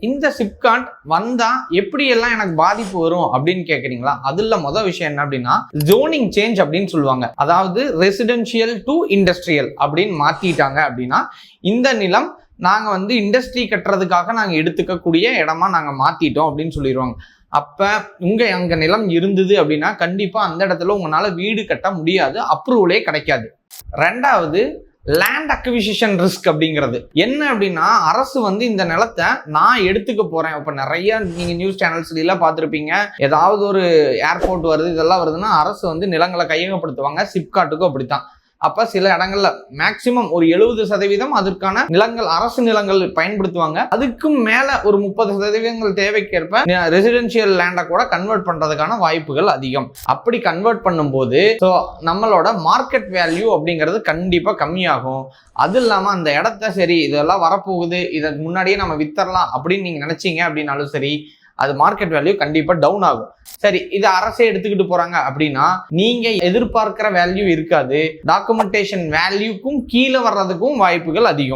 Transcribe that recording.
இந்த சிப்காட் வந்தா எப்படி எல்லாம் எனக்கு பாதிப்பு வரும் அப்படின்னு கேக்குறீங்களா? அதுல முதல் விஷயம் என்ன அப்படின்னா ஜோனிங் சேஞ்ச் அப்படின்னு சொல்லுவாங்க. அதாவது ரெசிடென்ஷியல் டு இண்டஸ்ட்ரியல் அப்படின்னு மாத்திட்டாங்க அப்படின்னா இந்த நிலம் நாங்க இண்டஸ்ட்ரி கட்டுறதுக்காக நாங்க எடுத்துக்கக்கூடிய இடமா நாங்க மாத்திட்டோம் அப்படின்னு சொல்லிடுவாங்க. அப்ப அங்க நிலம் இருந்தது அப்படின்னா கண்டிப்பா அந்த இடத்துல உங்களால வீடு கட்ட முடியாது, அப்ரூவலே கிடைக்காது. ரெண்டாவது லேண்ட் அக்விசிஷன் ரிஸ்க் அப்படிங்கிறது என்ன அப்படின்னா அரசு இந்த நிலத்தை நான் எடுத்துக்க போறேன். இப்ப நிறைய நீங்க நியூஸ் சேனல்ஸ்ல எல்லாம் பார்த்திருப்பீங்க, ஏதாவது ஒரு ஏர்போர்ட் வருது இதெல்லாம் வருதுன்னா அரசு நிலங்களை கையகப்படுத்துவாங்க. சிப்காட்டுக்கும் அப்படித்தான். அப்ப சில இடங்கள்ல மேக்சிமம் ஒரு 70% அதற்கான நிலங்கள் அரசு நிலங்கள் பயன்படுத்துவாங்க. அதுக்கும் மேல ஒரு 30% தேவைக்கேற்ப ரெசிடென்சியல் லேண்டை கூட கன்வெர்ட் பண்றதுக்கான வாய்ப்புகள் அதிகம். அப்படி கன்வெர்ட் பண்ணும்போது நம்மளோட மார்க்கெட் வேல்யூ அப்படிங்கிறது கண்டிப்பா கம்மியாகும். அது இல்லாம அந்த இடத்த சரி இதெல்லாம் வரப்போகுது, இதற்கு முன்னாடியே நம்ம வித்தரலாம் அப்படின்னு நீங்க நினைச்சீங்க அப்படின்னாலும் சரி அது மார்க்கெட் வேல்யூ கண்டிப்பா டவுன் ஆகும். சரி, இது அரசே எடுத்துக்கிட்டு போறாங்க அப்படின்னா நீங்க எதிர்பார்க்கிற வேல்யூ இருக்காது, டாக்குமெண்டேஷன் வேல்யூக்கும் கீழே வர்றதுக்கும் வாய்ப்புகள் அதிகம்.